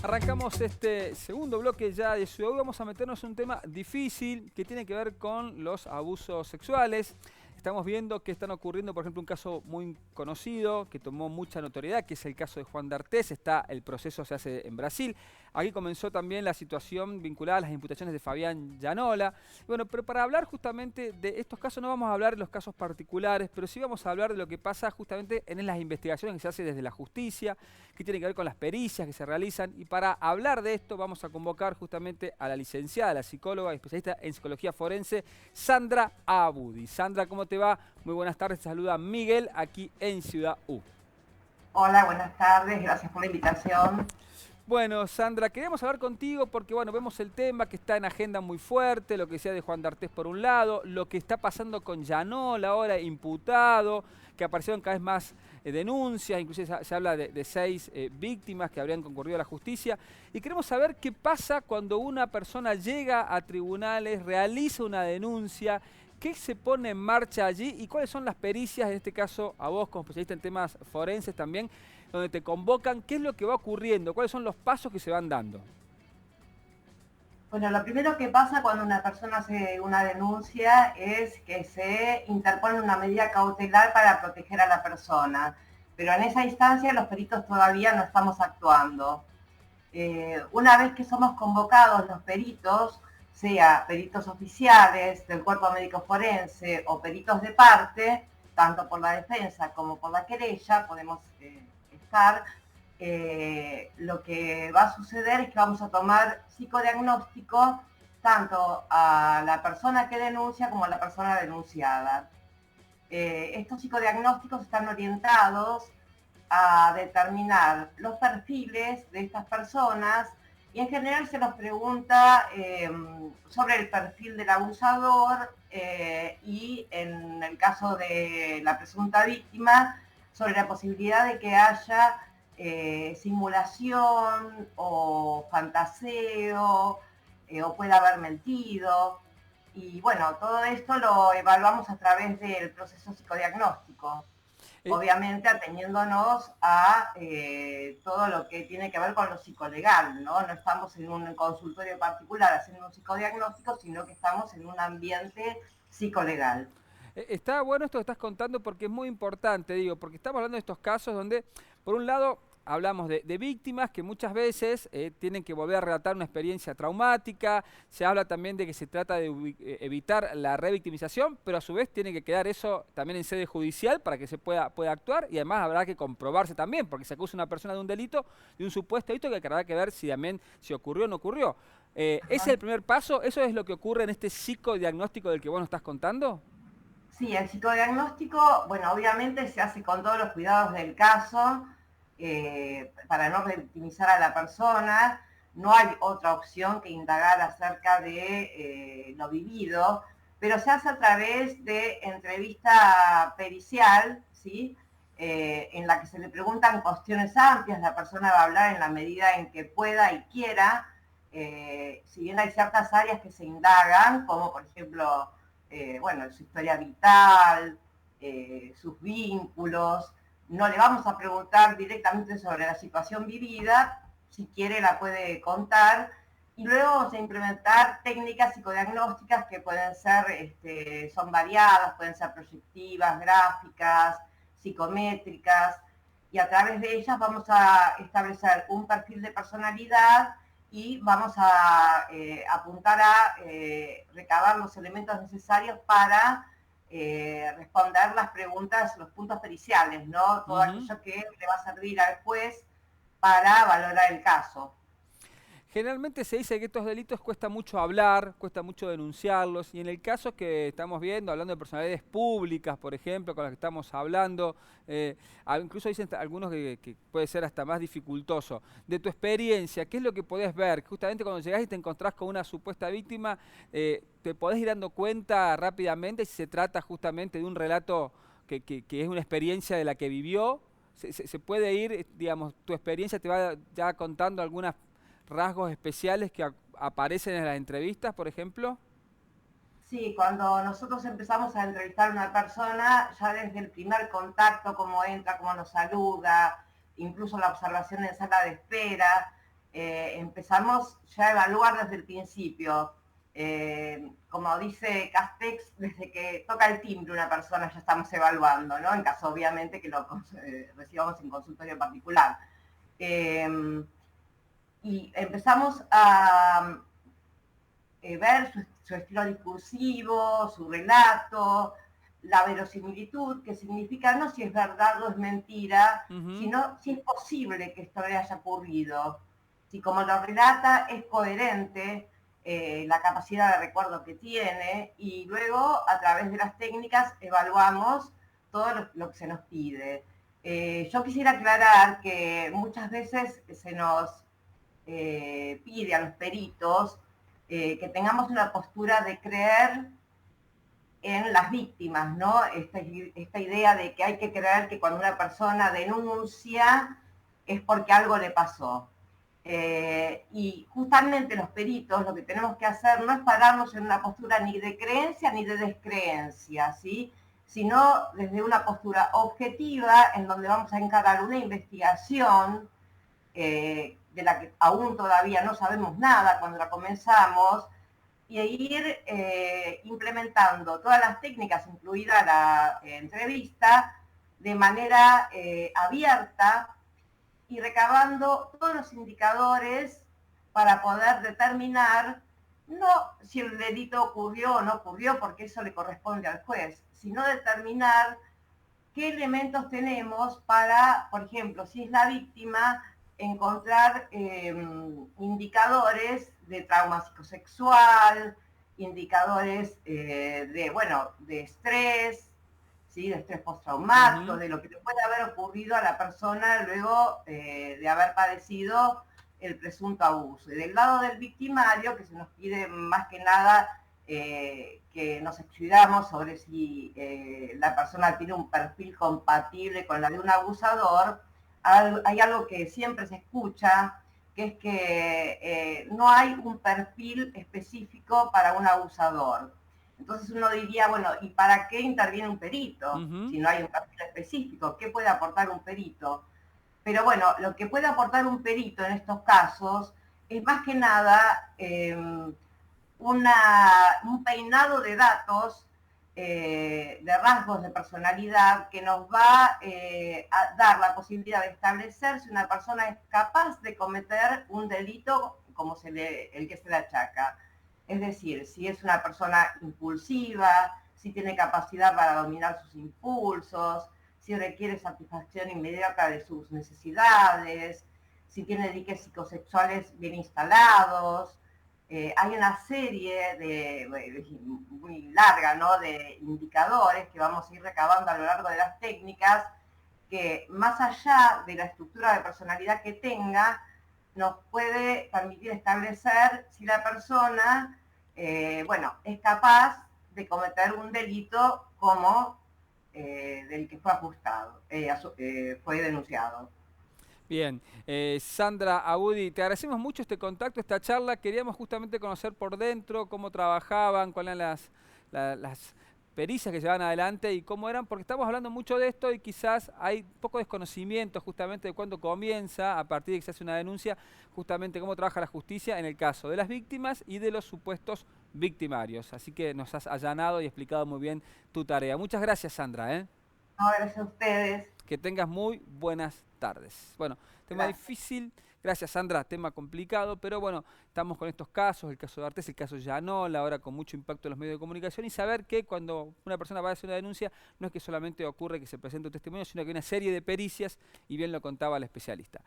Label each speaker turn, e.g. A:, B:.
A: Arrancamos este segundo bloque ya de Ciudad U. Vamos a meternos en un tema difícil que tiene que ver con los abusos sexuales. Estamos viendo que están ocurriendo, por ejemplo, un caso muy conocido que tomó mucha notoriedad, que es el caso de Juan D'Artés. El proceso se hace en Brasil. Aquí comenzó también la situación vinculada a las imputaciones de Fabián Llanola. Bueno, pero para hablar justamente de estos casos no vamos a hablar de los casos particulares, pero sí vamos a hablar de lo que pasa justamente en las investigaciones que se hacen desde la justicia, que tiene que ver con las pericias que se realizan. Y para hablar de esto vamos a convocar justamente a la licenciada, la psicóloga y especialista en psicología forense, Sandra Abudi. Sandra, ¿cómo te va? Muy buenas tardes, te saluda Miguel aquí en Ciudad U.
B: Hola, buenas tardes, gracias por la invitación.
A: Bueno, Sandra, queremos hablar contigo porque, bueno, vemos el tema que está en agenda muy fuerte, lo que sea de Juan D'Artés por un lado, lo que está pasando con Llanola ahora imputado, que aparecieron cada vez más denuncias, inclusive se habla de 6 víctimas que habrían concurrido a la justicia, y queremos saber qué pasa cuando una persona llega a tribunales, realiza una denuncia, qué se pone en marcha allí y cuáles son las pericias, en este caso a vos como especialista en temas forenses también, donde te convocan, qué es lo que va ocurriendo, cuáles son los pasos que se van dando.
B: Bueno, lo primero que pasa cuando una persona hace una denuncia es que se interpone una medida cautelar para proteger a la persona, pero en esa instancia los peritos todavía no estamos actuando. Una vez que somos convocados los peritos, sea peritos oficiales del cuerpo médico forense o peritos de parte, tanto por la defensa como por la querella, podemos estar. Lo que va a suceder es que vamos a tomar psicodiagnóstico tanto a la persona que denuncia como a la persona denunciada. Estos psicodiagnósticos están orientados a determinar los perfiles de estas personas y en general se nos pregunta sobre el perfil del abusador y en el caso de la presunta víctima sobre la posibilidad de que haya simulación o fantaseo o pueda haber mentido. Y bueno, todo esto lo evaluamos a través del proceso psicodiagnóstico,
A: Eh,
B: obviamente ateniéndonos a todo lo que tiene que ver con lo psicolegal, ¿no? No estamos en un consultorio particular haciendo un psicodiagnóstico, sino que estamos en un ambiente psicolegal.
A: Está bueno esto que estás contando porque es muy importante, digo, porque estamos hablando de estos casos donde, por un lado, hablamos de víctimas que muchas veces tienen que volver a relatar una experiencia traumática, se habla también de que se trata de evitar la revictimización, pero a su vez tiene que quedar eso también en sede judicial para que se pueda actuar y además habrá que comprobarse también, porque se acusa a una persona de un delito, de un supuesto delito que habrá que ver si también si ocurrió o no ocurrió. ¿Ese es el primer paso? ¿Eso es lo que ocurre en este psicodiagnóstico del que vos nos estás contando?
B: Sí, el psicodiagnóstico, bueno, obviamente se hace con todos los cuidados del caso, para no revictimizar a la persona. No hay otra opción que indagar acerca de lo vivido, pero se hace a través de entrevista pericial, ¿sí? En la que se le preguntan cuestiones amplias, la persona va a hablar en la medida en que pueda y quiera. Si bien hay ciertas áreas que se indagan, como por ejemplo bueno, su historia vital, sus vínculos. No le vamos a preguntar directamente sobre la situación vivida, si quiere la puede contar, y luego vamos a implementar técnicas psicodiagnósticas que pueden ser, son variadas, pueden ser proyectivas, gráficas, psicométricas, y a través de ellas vamos a establecer un perfil de personalidad y vamos a apuntar a recabar los elementos necesarios para responder las preguntas, los puntos periciales, ¿no? Todo
A: Ujú.
B: aquello que le va a servir al juez para valorar el caso.
A: Generalmente se dice que estos delitos cuesta mucho hablar, cuesta mucho denunciarlos, y en el caso que estamos viendo, hablando de personalidades públicas, por ejemplo, con las que estamos hablando, incluso dicen algunos que puede ser hasta más dificultoso. De tu experiencia, ¿qué es lo que podés ver? Justamente cuando llegás y te encontrás con una supuesta víctima, ¿te podés ir dando cuenta rápidamente si se trata justamente de un relato que es una experiencia de la que vivió? Se puede ir, digamos, tu experiencia te va ya contando algunas rasgos especiales que aparecen en las entrevistas, por ejemplo?
B: Sí, cuando nosotros empezamos a entrevistar a una persona, ya desde el primer contacto, cómo entra, cómo nos saluda, incluso la observación en sala de espera, empezamos ya a evaluar desde el principio. Como dice Castex, desde que toca el timbre una persona ya estamos evaluando, ¿no? En caso, obviamente, que lo recibamos en consultorio particular. Y empezamos a ver su estilo discursivo, su relato, la verosimilitud, que significa no si es verdad o es mentira, sino si es posible que esto le haya ocurrido. Si como lo relata es coherente, la capacidad de recuerdo que tiene, y luego a través de las técnicas evaluamos todo lo que se nos pide. Yo quisiera aclarar que muchas veces se nos pide a los peritos que tengamos una postura de creer en las víctimas, ¿no? Esta idea de que hay que creer que cuando una persona denuncia es porque algo le pasó. Y justamente los peritos lo que tenemos que hacer no es pararnos en una postura ni de creencia ni de descreencia, ¿sí? Sino desde una postura objetiva en donde vamos a encarar una investigación de la que aún todavía no sabemos nada cuando la comenzamos, y ir implementando todas las técnicas, incluida la entrevista, de manera abierta, y recabando todos los indicadores para poder determinar no si el delito ocurrió o no ocurrió, porque eso le corresponde al juez, sino determinar qué elementos tenemos para, por ejemplo, si es la víctima, encontrar indicadores de trauma psicosexual, indicadores de estrés, ¿sí? De estrés postraumático, de lo que le puede haber ocurrido a la persona luego de haber padecido el presunto abuso. Y del lado del victimario, que se nos pide más que nada que nos excluyamos sobre si la persona tiene un perfil compatible con la de un abusador. Hay algo que siempre se escucha, que es que no hay un perfil específico para un abusador. Entonces uno diría, bueno, ¿y para qué interviene un perito? Si no hay un perfil específico, ¿qué puede aportar un perito? Pero bueno, lo que puede aportar un perito en estos casos es más que nada un peinado de datos, de rasgos de personalidad, que nos va a dar la posibilidad de establecer si una persona es capaz de cometer un delito como el que se le achaca. Es decir, si es una persona impulsiva, si tiene capacidad para dominar sus impulsos, si requiere satisfacción inmediata de sus necesidades, si tiene diques psicosexuales bien instalados. Hay una serie muy larga, ¿no?, de indicadores que vamos a ir recabando a lo largo de las técnicas, que más allá de la estructura de personalidad que tenga, nos puede permitir establecer si la persona, es capaz de cometer un delito como del que fue fue denunciado.
A: Bien, Sandra Abudi, te agradecemos mucho este contacto, esta charla. Queríamos justamente conocer por dentro cómo trabajaban, cuáles eran las pericias que llevaban adelante y cómo eran, porque estamos hablando mucho de esto y quizás hay poco desconocimiento justamente de cuándo comienza, a partir de que se hace una denuncia, justamente cómo trabaja la justicia en el caso de las víctimas y de los supuestos victimarios. Así que nos has allanado y explicado muy bien tu tarea. Muchas gracias, Sandra.
B: No, gracias a ustedes.
A: Que tengas muy buenas tardes. Bueno, tema difícil. Gracias, Sandra. Tema complicado, pero bueno, estamos con estos casos, el caso de Artés, el caso Llanola, ahora con mucho impacto en los medios de comunicación, y saber que cuando una persona va a hacer una denuncia, no es que solamente ocurre que se presente un testimonio, sino que hay una serie de pericias, y bien lo contaba el especialista.